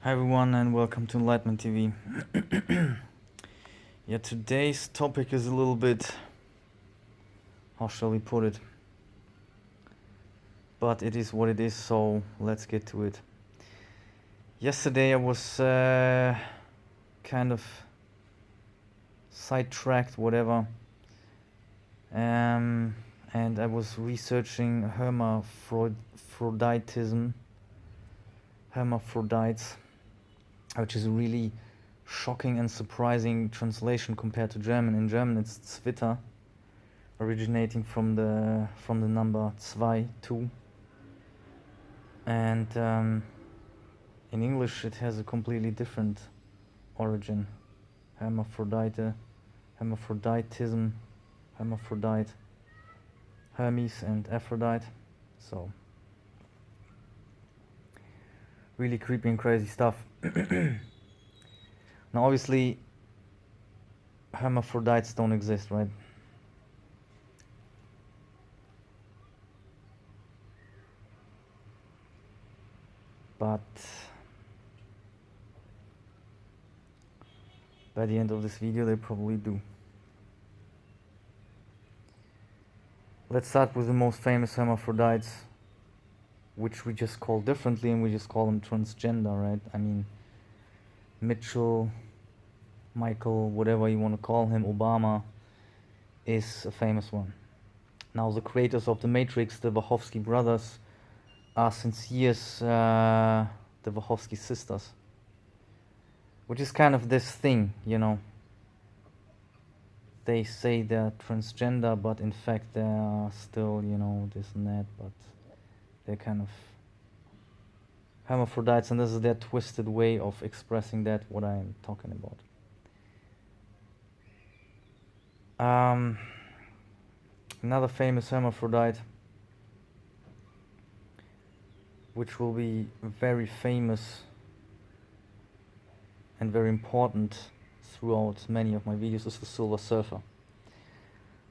Hi everyone and welcome to Enlightenment TV. Yeah, today's topic is a little bit, how shall we put it? But it is what it is, so let's get to it. Yesterday I was kind of sidetracked, whatever, and I was researching hermaphrodites, which is a really shocking and surprising translation compared to German. In German it's Zwitter, originating from the number 2, and in English it has a completely different origin. Hermaphrodite, hermaphroditism, hermaphrodite, Hermes and Aphrodite. So really creepy and crazy stuff. Now obviously hermaphrodites don't exist, right? But by the end of this video they probably do. Let's start with the most famous hermaphrodites, which we just call differently, and we just call them transgender, right? I mean, Mitchell, Michael, whatever you want to call him, Obama, is a famous one. Now, the creators of The Matrix, the Wachowski brothers, are since years the Wachowski sisters, which is kind of this thing, you know. They say they're transgender, but in fact they're still, you know, this and that, but they're kind of hermaphrodites, and this is their twisted way of expressing that, what I'm talking about. Another famous hermaphrodite, which will be very famous and very important throughout many of my videos, is the Silver Surfer.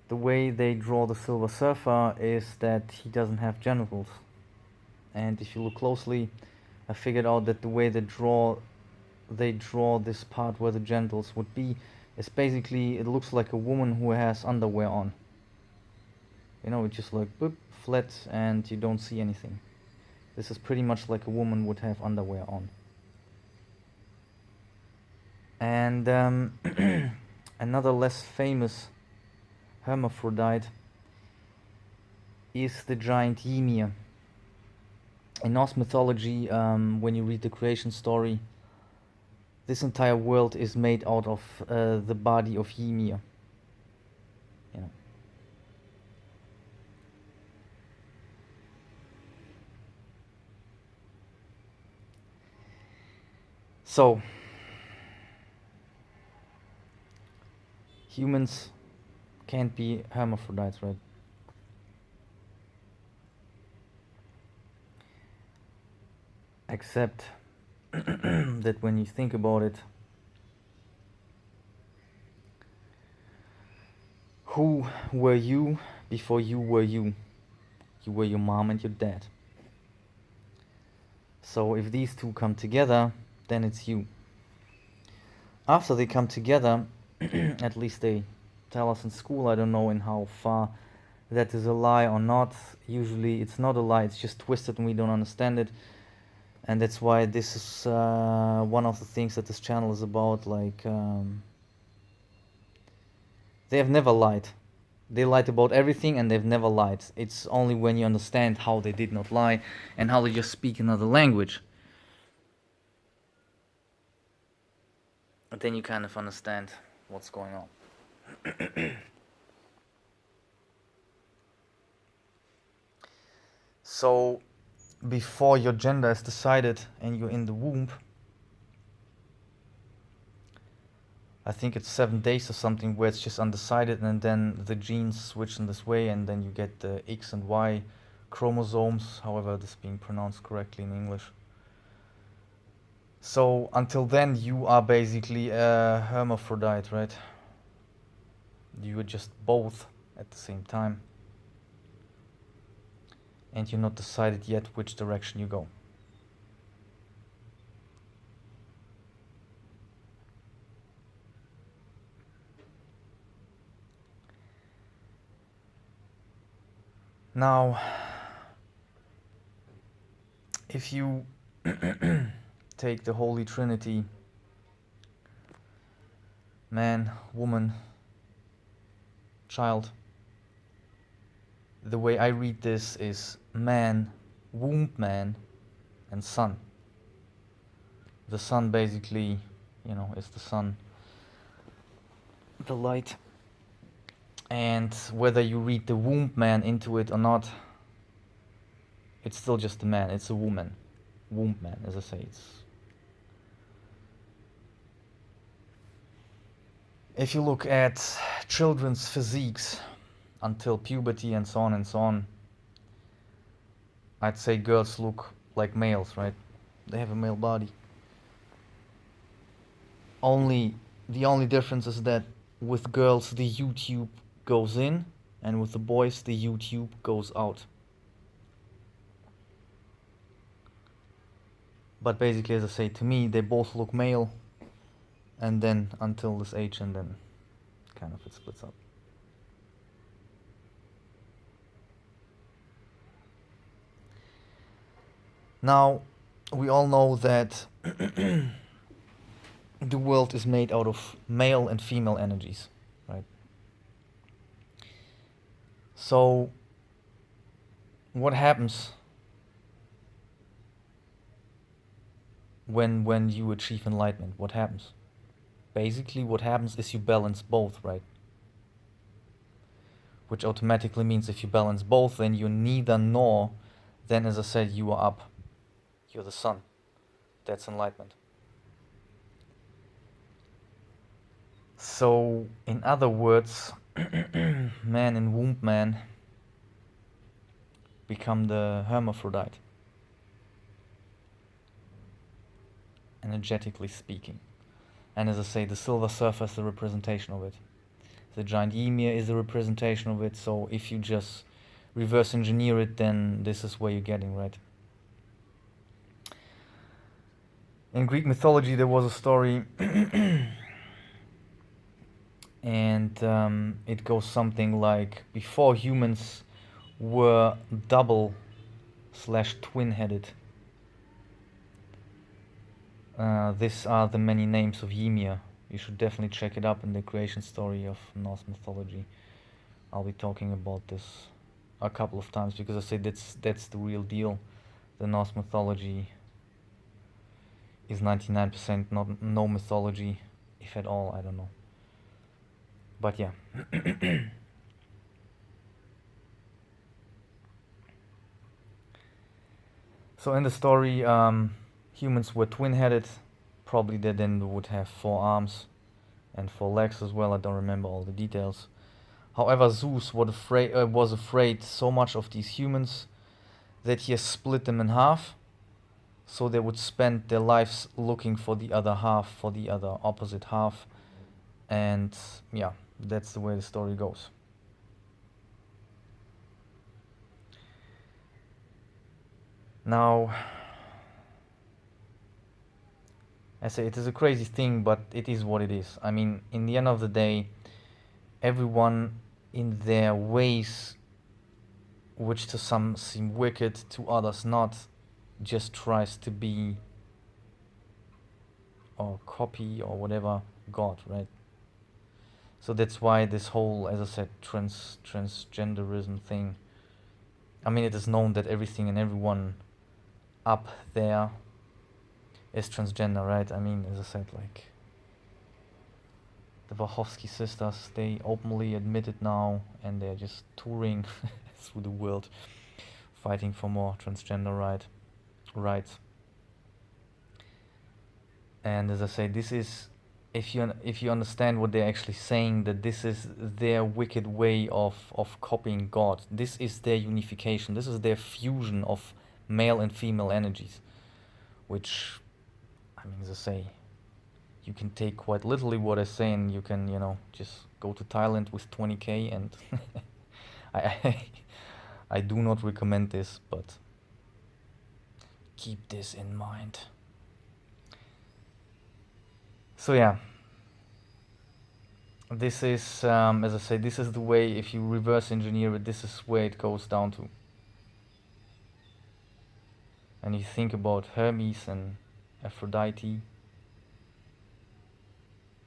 The way they draw the Silver Surfer is that he doesn't have genitals. And if you look closely, I figured out that the way they draw this part where the genitals would be is basically, it looks like a woman who has underwear on. You know, it's just like boop, flat, and you don't see anything. This is pretty much like a woman would have underwear on. And another less famous hermaphrodite is the giant Ymir. In Norse mythology, when you read the creation story, this entire world is made out of the body of Ymir. You know. So, humans can't be hermaphrodites, right? Except that when you think about it, who were you before you were you? You were your mom and your dad. So if these two come together, then it's you. After they come together, at least they tell us in school, I don't know in how far that is a lie or not. Usually it's not a lie, it's just twisted and we don't understand it. And that's why this is one of the things that this channel is about. Like, they have never lied. They lied about everything and they've never lied. It's only when you understand how they did not lie and how they just speak another language, then you kind of understand what's going on. So, before your gender is decided and you're in the womb, I think it's 7 days or something where it's just undecided, and then the genes switch in this way, and then you get the X and Y chromosomes, however this is being pronounced correctly in English. So until then you are basically a hermaphrodite, right? You are just both at the same time, and you're not decided yet which direction you go. Now, if you take the Holy Trinity, man, woman, child, the way I read this is man, womb man, and sun. The sun basically, is the sun, the light. And whether you read the womb man into it or not, it's still just a man, it's a woman. Womb man, as I say, if you look at children's physiques until puberty and so on, I'd say girls look like males, right? They have a male body. The only difference is that with girls the U-tube goes in, and with the boys the U-tube goes out. But basically, as I say, to me they both look male, and then until this age, and then kind of it splits up. Now, we all know that the world is made out of male and female energies, right? So, what happens when you achieve enlightenment? What happens? Basically, what happens is you balance both, right? Which automatically means if you balance both, then you're neither nor, then as I said, you are up. You're the sun. That's enlightenment. So, in other words, man and womb man become the hermaphrodite, energetically speaking. And as I say, the Silver Surfer is the representation of it. The giant emir is the representation of it, so if you just reverse engineer it, then this is where you're getting, right? In Greek mythology there was a story and it goes something like, before humans were double/twin-headed, these are the many names of Ymir. You should definitely check it up in the creation story of Norse mythology. I'll be talking about this a couple of times because I say that's the real deal. The Norse mythology is 99% not no mythology, if at all, I don't know. But yeah. So in the story, humans were twin-headed. Probably they then would have 4 arms and 4 legs as well. I don't remember all the details. However, Zeus was afraid so much of these humans that he has split them in half, so they would spend their lives looking for the other half, for the other opposite half. And yeah, that's the way the story goes. Now, I say it is a crazy thing, but it is what it is. I mean, in the end of the day, everyone in their ways, which to some seem wicked, to others not, just tries to be or copy or whatever God, right? So that's why this whole, as I said, transgenderism thing, I mean, it is known that everything and everyone up there is transgender, right? I mean, as I said, like the Wachowski sisters, they openly admit it now, and they're just touring through the world, fighting for more transgender rights. And as I say, this is, if you understand what they're actually saying, that this is their wicked way of copying God. This is their unification. This is their fusion of male and female energies, which, I mean, as I say, you can take quite literally what I say, and you can, just go to Thailand with 20k, and I do not recommend this, but keep this in mind. So yeah, this is, as I say, this is the way, if you reverse engineer it, this is where it goes down to. And you think about Hermes and Aphrodite.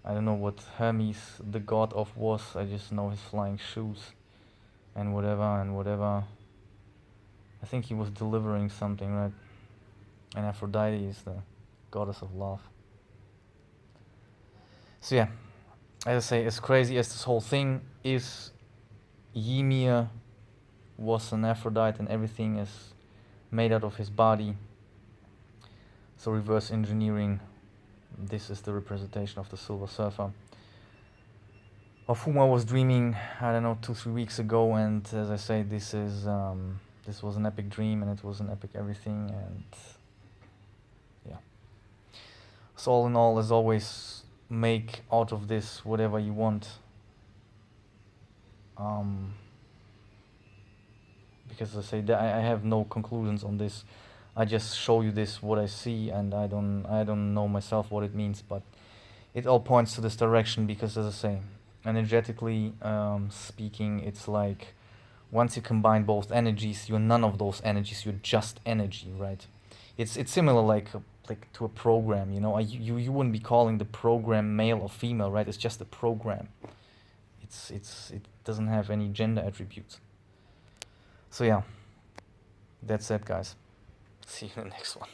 I don't know what Hermes, the god of, was. I just know his flying shoes and whatever and whatever. I think he was delivering something, right? And Aphrodite is the goddess of love. So yeah, as I say, as crazy as this whole thing is, Ymir was an Aphrodite and everything is made out of his body. So reverse engineering, this is the representation of the Silver Surfer, of whom I was dreaming, I don't know, 2-3 weeks ago. And as I say, this was an epic dream, and it was an epic everything. And yeah, so all in all, as always, make out of this whatever you want, because as I say, I have no conclusions on this. I just show you this, what I see, and I don't know myself what it means, but it all points to this direction, because as I say, energetically speaking, it's like once you combine both energies, you're none of those energies, you're just energy, right? It's similar like to a program, you know. You wouldn't be calling the program male or female, right? It's just a program. It doesn't have any gender attributes. So yeah, that's it, guys. See you in the next one.